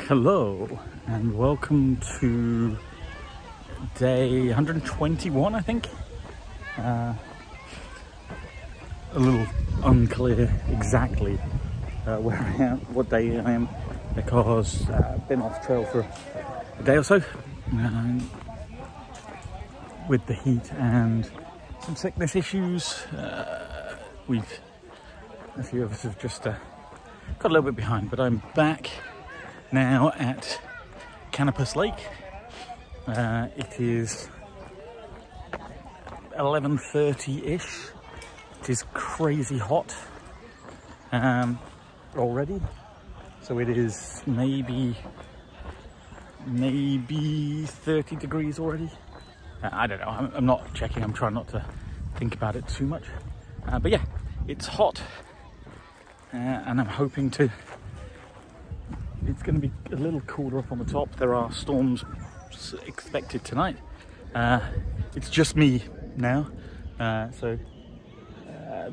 Hello and welcome to day 121, I think. A little unclear exactly where I am, what day I am, because I've been off trail for a day or so with the heat and some sickness issues. A few of us have just got a little bit behind, but I'm back now at Canopus Lake. It is 11:30-ish. It is crazy hot already. So it is maybe 30 degrees already. I don't know. I'm not checking. I'm trying not to think about it too much. But yeah, it's hot, and I'm hoping to. It's going to be a little cooler up on the top. There are storms expected tonight. It's just me now. So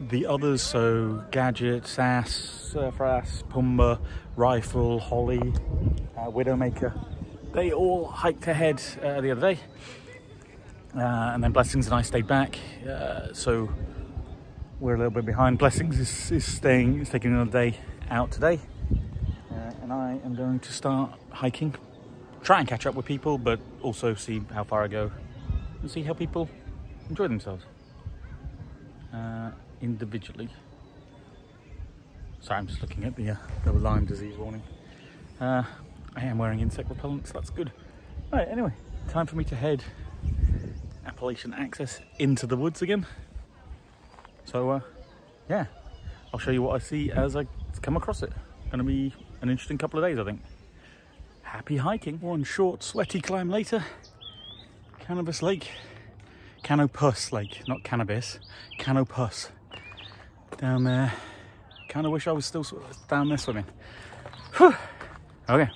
the others, so Gadget, Sass, Surfrass, Pumba, Rifle, Holly, Widowmaker, they all hiked ahead the other day. And then Blessings and I stayed back. So we're a little bit behind. Blessings is taking another day out today. And I am going to start hiking, try and catch up with people, but also see how far I go and see how people enjoy themselves individually. Sorry, I'm just looking at the Lyme disease warning. I am wearing insect repellent, so that's good. Right, anyway, time for me to head Appalachian Access into the woods again. So yeah, I'll show you what I see as I come across it. Gonna be an interesting couple of days, I think. Happy hiking. One short, sweaty climb later. Canopus Lake. Canopus Lake, not cannabis. Canopus. Down there. Kind of wish I was still down there swimming. Whew. Okay,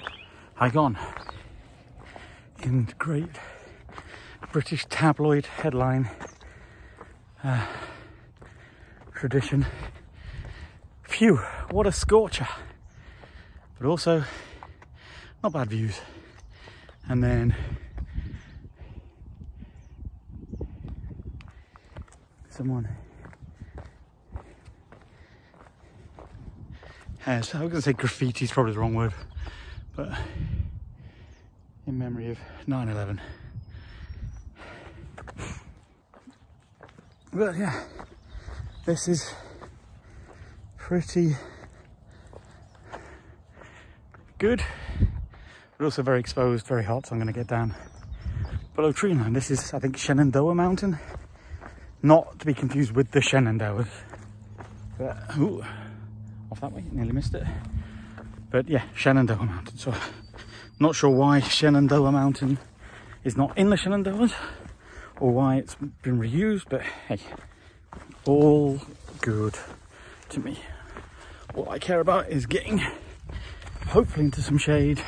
hike on. In great British tabloid headline tradition. Phew, what a scorcher. But also, not bad views. And then someone has, I was going to say graffiti is probably the wrong word, but in memory of 9/11. But yeah, this is pretty good, but also very exposed, very hot, so I'm going to get down below tree line. This is, I think, Shenandoah Mountain, not to be confused with the Shenandoahs. But, ooh, off that way, nearly missed it. But yeah, Shenandoah Mountain. So, not sure why Shenandoah Mountain is not in the Shenandoahs, or why it's been reused, but hey, all good to me. All I care about is getting hopefully into some shade.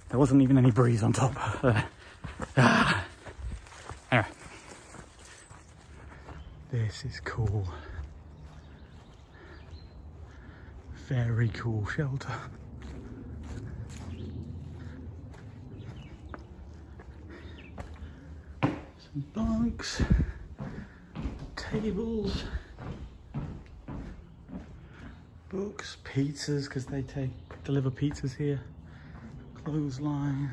There wasn't even any breeze on top. Anyway, this is cool. Very cool shelter. Some bunks, tables, books, pizzas, because they deliver pizzas here, clothesline,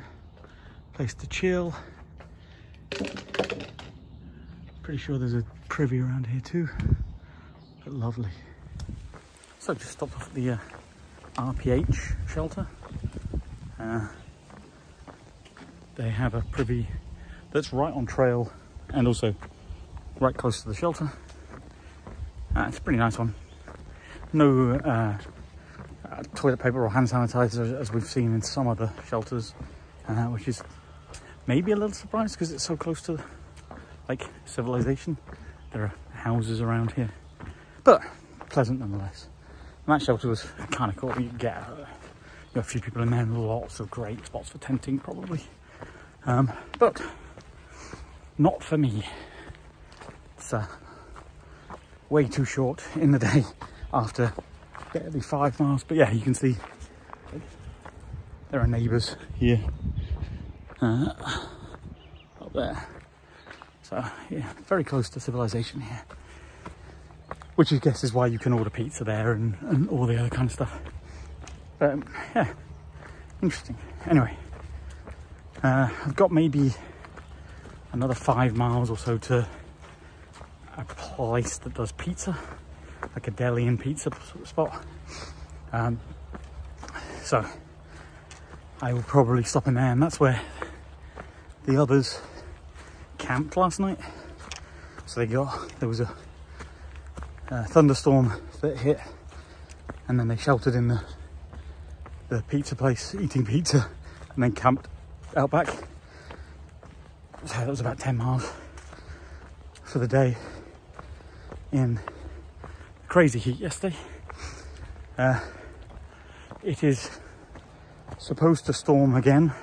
place to chill. Pretty sure there's a privy around here too, but lovely. So just stopped off at the RPH shelter. They have a privy that's right on trail and also right close to the shelter. It's a pretty nice one. No toilet paper or hand sanitizer as we've seen in some other shelters, which is maybe a little surprised because it's so close to like civilization. There are houses around here, but pleasant nonetheless. And that shelter was kind of cool. You get a few people in there and lots of great spots for tenting probably, but not for me. It's way too short in the day after barely 5 miles. But yeah, you can see there are neighbours here, up there. So yeah, very close to civilization here, which I guess is why you can order pizza there and all the other kind of stuff. But yeah, interesting. Anyway, I've got maybe another 5 miles or so to a place that does pizza, like a deli and pizza sort of spot. So I will probably stop in there, and that's where the others camped last night. So there was a thunderstorm that hit, and then they sheltered in the pizza place eating pizza, and then camped out back. So that was about 10 miles for the day in crazy heat yesterday. It is supposed to storm again,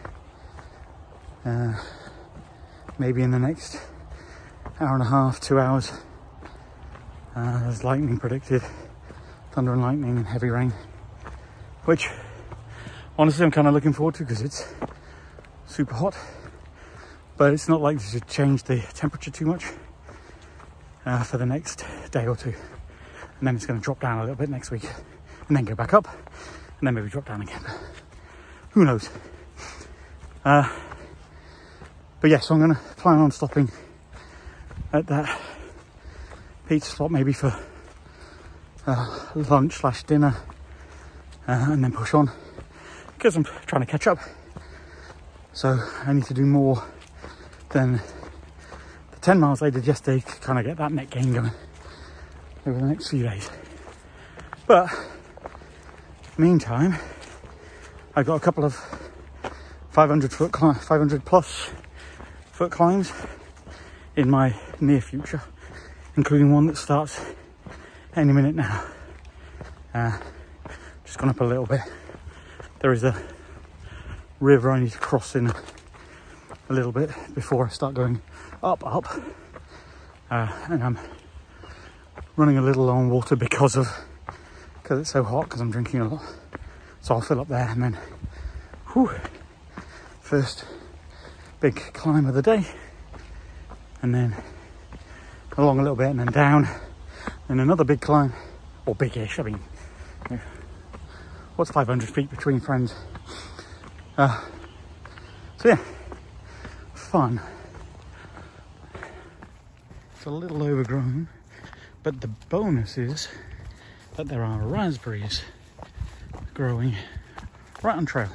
maybe in the next hour and a half, 2 hours. There's lightning predicted, thunder and lightning and heavy rain, which honestly I'm kind of looking forward to because it's super hot, but it's not likely to change the temperature too much for the next day or two, and then it's going to drop down a little bit next week and then go back up and then maybe drop down again. Who knows? But yeah, so I'm going to plan on stopping at that pizza spot maybe for lunch / dinner, and then push on because I'm trying to catch up. So I need to do more than the 10 miles I did yesterday to kind of get that net gain going over the next few days. But meantime, I've got a couple of 500 plus foot climbs in my near future, including one that starts any minute now. Just gone up a little bit. There is a river I need to cross in a little bit before I start going up. And I'm running a little low on water because it's so hot, because I'm drinking a lot. So I'll fill up there, and then first big climb of the day, and then along a little bit and then down, and another big climb, or big-ish. I mean, what's 500 feet between friends? So yeah, fun. It's a little overgrown, but the bonus is that there are raspberries growing right on trail.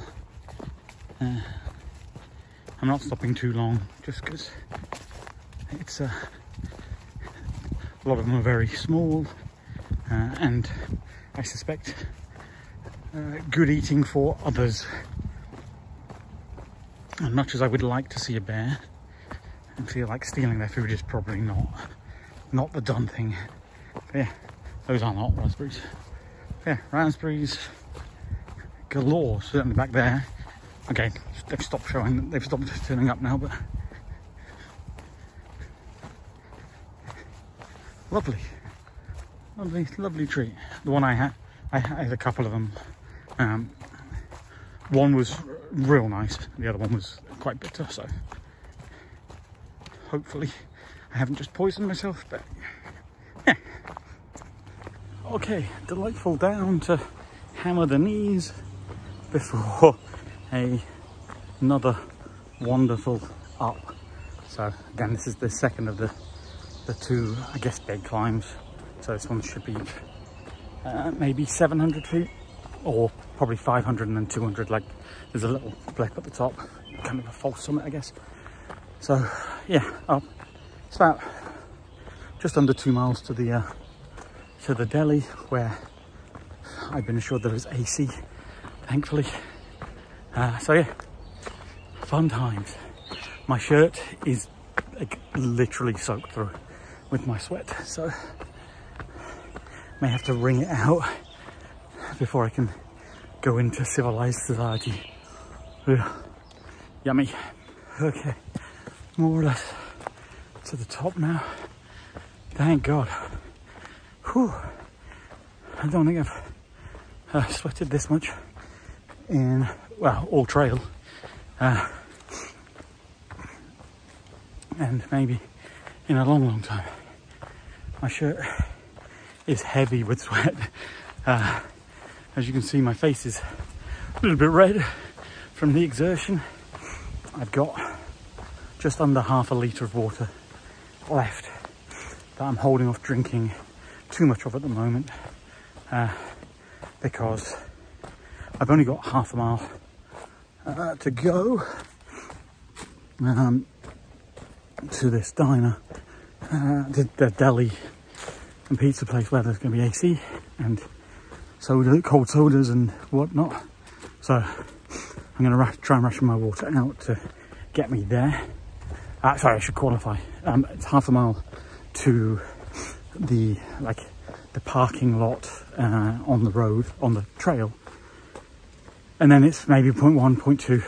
I'm not stopping too long just because it's a lot of them are very small, and I suspect good eating for others. As much as I would like to see a bear and feel like stealing their food is probably not the done thing. But yeah, those are not raspberries. Yeah, raspberries galore, certainly back there. Okay, they've stopped showing, they've stopped turning up now, but lovely treat. The one I had a couple of them. One was real nice, the other one was quite bitter, so hopefully I haven't just poisoned myself, but yeah. Okay, delightful down to hammer the knees before another wonderful up. So again, this is the second of the two, I guess, big climbs. So this one should be maybe 700 feet, or probably 500 and then 200. Like, there's a little blip at the top, kind of a false summit, I guess. So yeah, up. It's about just under 2 miles to the deli, where I've been assured there is AC, thankfully. So yeah, fun times. My shirt is like literally soaked through with my sweat, so may have to wring it out before I can go into civilized society. Ugh. Yummy. Okay, more or less to the top now. Thank God. Whew. I don't think I've sweated this much in well, all trail. And maybe in a long time. My shirt is heavy with sweat. As you can see, my face is a little bit red from the exertion. I've got just under half a litre of water left that I'm holding off drinking too much of at the moment, because I've only got half a mile to go to this diner, the deli and pizza place where there's going to be AC and cold sodas and whatnot. So I'm going to try and ration my water out to get me there. Sorry, I should qualify. It's half a mile to the parking lot on the road, on the trail, and then it's maybe 0.1, 0.2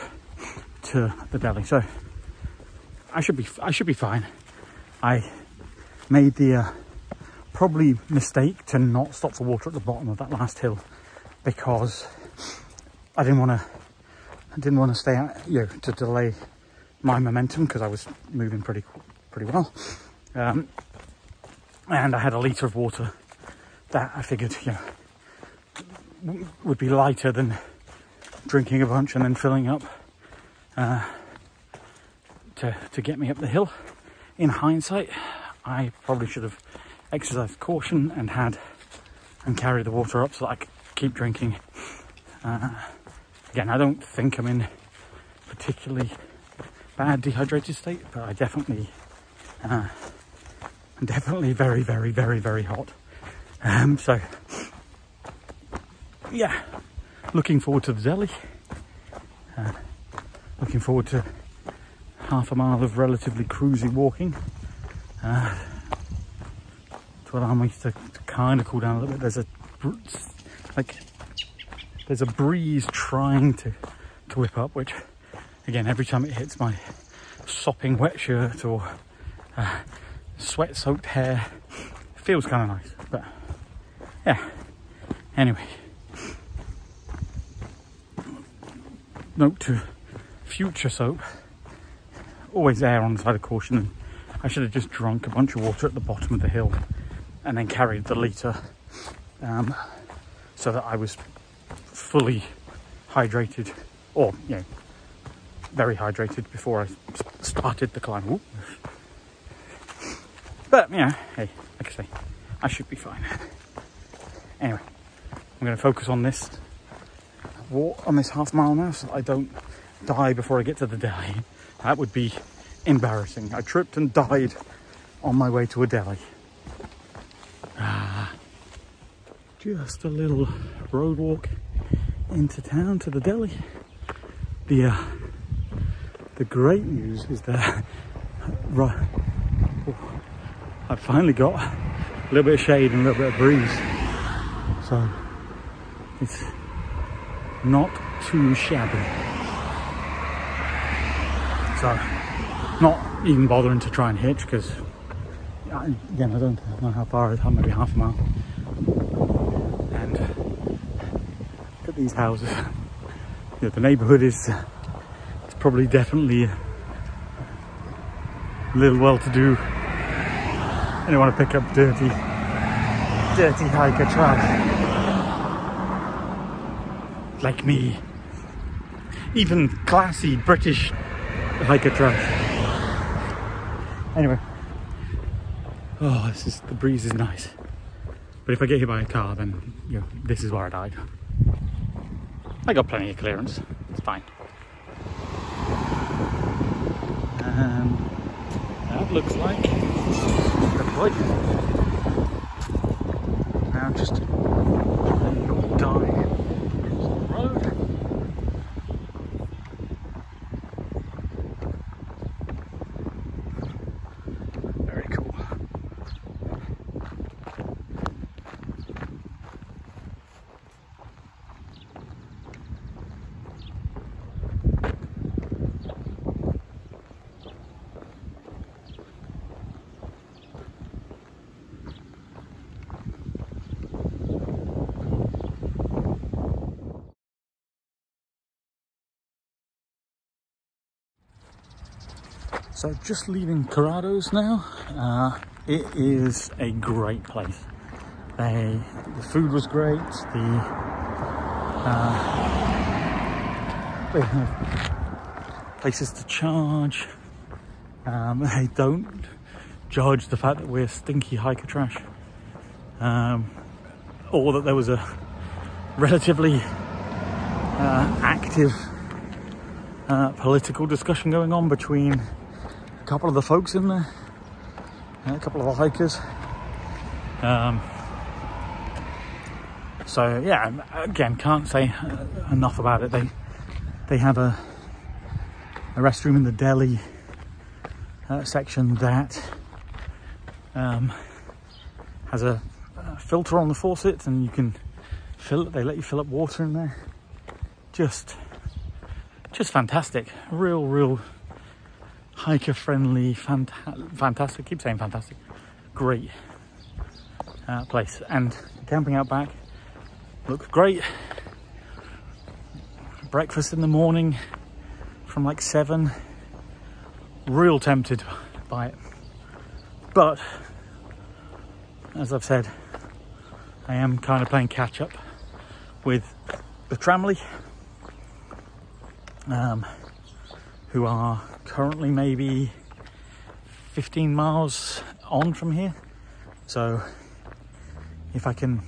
to the deli. So I should be fine. I made the probably mistake to not stop for water at the bottom of that last hill, because I didn't want to stay out, to delay my momentum, because I was moving pretty well, and I had a litre of water that I figured would be lighter than drinking a bunch and then filling up to get me up the hill. In hindsight, I probably should have exercised caution and carried the water up so that I could keep drinking. Again, I don't think I'm in particularly bad dehydrated state, but I definitely I'm definitely very, very, very, very hot. So yeah, looking forward to the deli. Looking forward to half a mile of relatively cruisy walking to allow me to kind of cool down a little bit. There's a breeze trying to whip up, which again, every time it hits my sopping wet shirt or sweat soaked hair, feels kind of nice. But yeah, anyway, note to future soap: always err on the side of caution. And I should have just drunk a bunch of water at the bottom of the hill and then carried the litre, so that I was fully hydrated, or very hydrated before I started the climb. Ooh. But hey, like I say, I should be fine. Anyway, I'm going to focus on this walk, on this half mile now, so that I don't die before I get to the deli. That would be embarrassing. I tripped and died on my way to a deli. Just a little road walk into town to the deli. The great news is that I've finally got a little bit of shade and a little bit of breeze, so it's not too shabby. So not even bothering to try and hitch, because again, I don't know how far it is, maybe half a mile. And look at these houses. The neighbourhood is it's probably definitely a little well-to-do, and they want to pick up dirty hiker trash like me. Even classy British hiker trash. Anyway, the breeze is nice, but if I get hit by a car, then this is where I died. I got plenty of clearance, it's fine. And that looks like the point. Now just dive across the road. Very cool. So just leaving Corrado's now. It is a great place. The food was great. They have places to charge. They don't judge the fact that we're stinky hiker trash, or that there was a relatively active political discussion going on between a couple of the folks in there, a couple of the hikers. So yeah, again, can't say enough about it. They have a restroom in the deli section that has a filter on the faucet, and you can fill it. They let you fill up water in there. Just fantastic. Real hiker friendly, fantastic. Keep saying fantastic. Great place. And camping out back looks great. Breakfast in the morning from like 7. Real tempted by it, but as I've said, I am kind of playing catch up with the Tramley, who are currently maybe 15 miles on from here. So if I can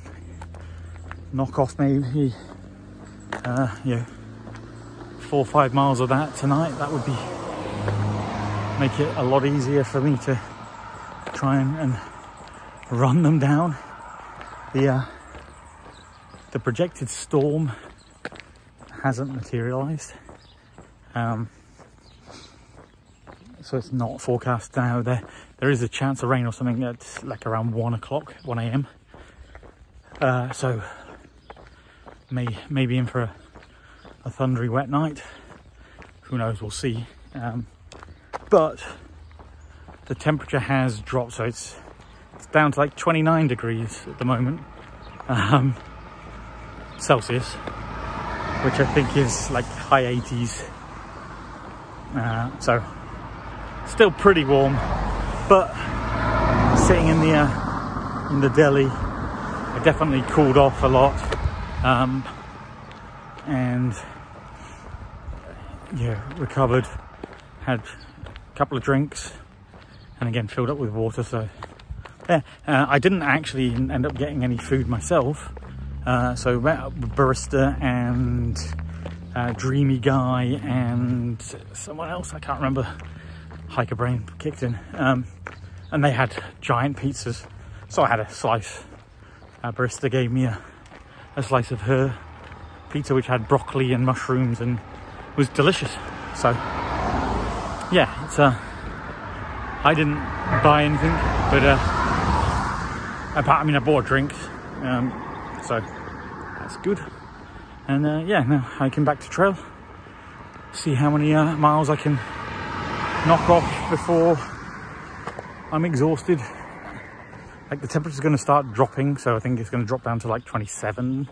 knock off maybe 4 or 5 miles of that tonight, that would make it a lot easier for me to try and run them down. The projected storm hasn't materialized, so it's not forecast now. There is a chance of rain or something at like around 1 a.m. So maybe in for a thundery wet night. Who knows? We'll see. But the temperature has dropped, so it's down to like 29 degrees at the moment, Celsius, which I think is like high 80s. So still pretty warm, but sitting in the deli, I definitely cooled off a lot, and yeah, recovered, had a couple of drinks, and again filled up with water. So yeah, I didn't actually end up getting any food myself, so barista and dreamy guy and someone else, I can't remember, hiker brain kicked in, and they had giant pizzas, so I had a slice. Barista gave me a slice of her pizza, which had broccoli and mushrooms and was delicious. So yeah, it's I didn't buy anything, but I bought drinks, so that's good. And yeah, now hiking back to trail, see how many miles I can knock off before I'm exhausted. Like, the temperature's going to start dropping, so I think it's going to drop down to like 27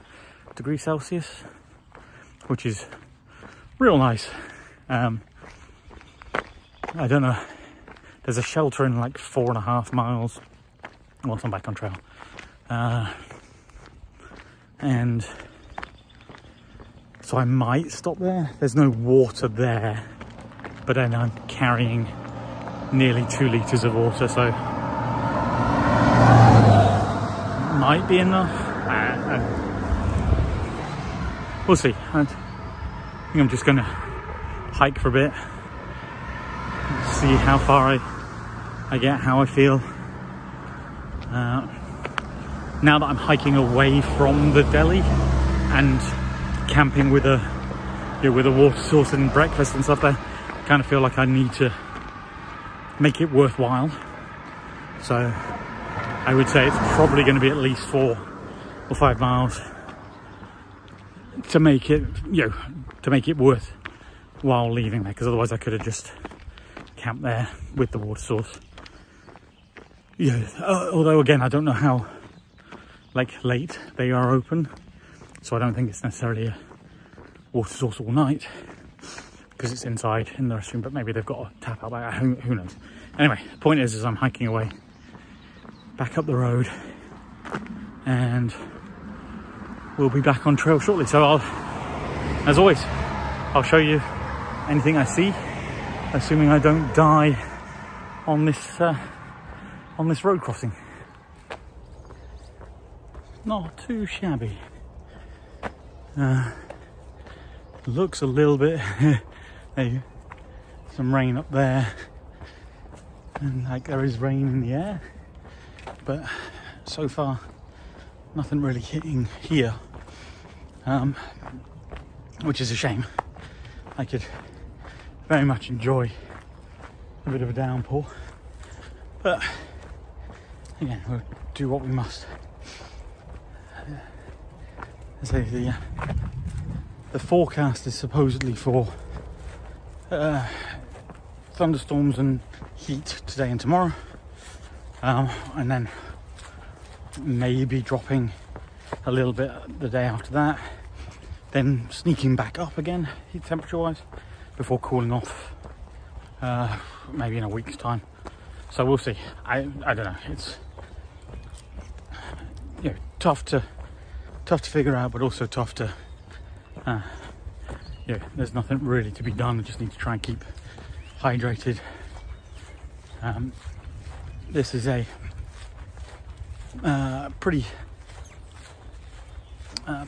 degrees Celsius, which is real nice. I don't know, there's a shelter in like 4.5 miles once I'm back on trail, and so I might stop there. There's no water there, but then I'm carrying nearly 2 litres of water, so might be enough. We'll see. I think I'm just gonna hike for a bit, see how far I get, how I feel. Now that I'm hiking away from the deli and camping with a water source and breakfast and stuff there, I kind of feel like I need to make it worthwhile. So I would say it's probably going to be at least 4 or 5 miles to make it, to make it worthwhile leaving there, because otherwise I could have just camped there with the water source. Yeah, although again, I don't know how late they are open, so I don't think it's necessarily a water source all night. because it's inside in the restroom, but maybe they've got a tap out back. Who knows? Anyway, the point is I'm hiking away back up the road, and we'll be back on trail shortly. So as always, I'll show you anything I see, assuming I don't die on this road crossing. Not too shabby. Looks a little bit hey, some rain up there, and like there is rain in the air, but so far nothing really hitting here, which is a shame. I could very much enjoy a bit of a downpour, but again, we'll do what we must. So the forecast is supposedly for thunderstorms and heat today and tomorrow, and then maybe dropping a little bit the day after that, then sneaking back up again heat temperature wise before cooling off maybe in a week's time. So we'll see. I don't know, it's tough to figure out, but also tough to there's nothing really to be done. I just need to try and keep hydrated. This is a pretty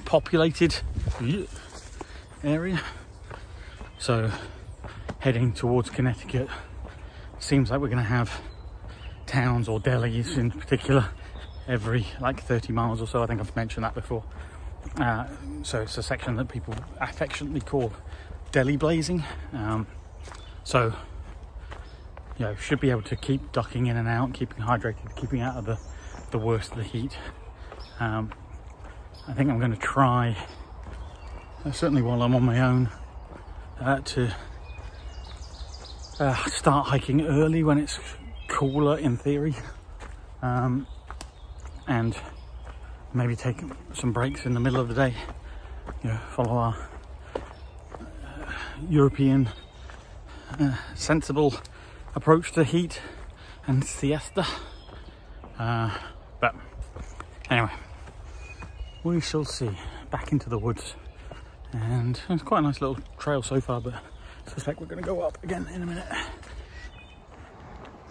populated area, so heading towards Connecticut, seems like we're going to have towns or delis in particular every like 30 miles or so. I think I've mentioned that before. So it's a section that people affectionately call deli blazing. So should be able to keep ducking in and out, keeping hydrated, keeping out of the worst of the heat. I think I'm going to try, certainly while I'm on my own, to start hiking early when it's cooler in theory, and maybe take some breaks in the middle of the day. Follow our European sensible approach to heat and siesta. But anyway, we shall see. Back into the woods, and it's quite a nice little trail so far, but I suspect we're going to go up again in a minute.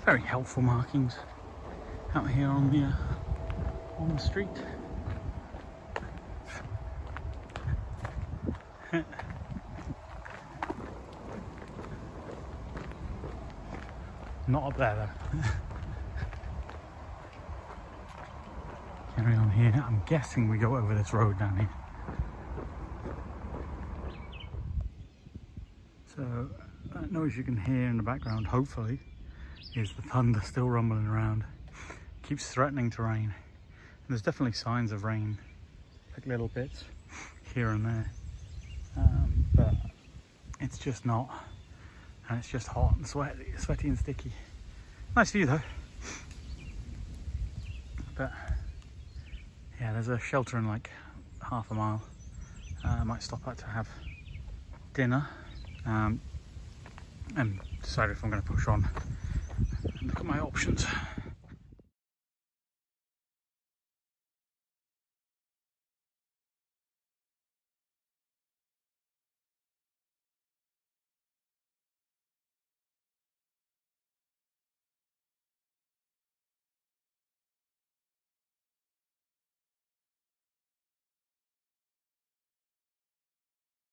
Very helpful markings out here on the street. Not up there though. Carry on here. I'm guessing we go over this road down here. So that noise you can hear in the background, hopefully, is the thunder still rumbling around. Keeps threatening to rain. And there's definitely signs of rain, like little bits here and there, but it's just not, and it's just hot and sweaty and sticky. Nice view though. But yeah, there's a shelter in like half a mile. I might stop at to have dinner, and decide if I'm going to push on and look at my options.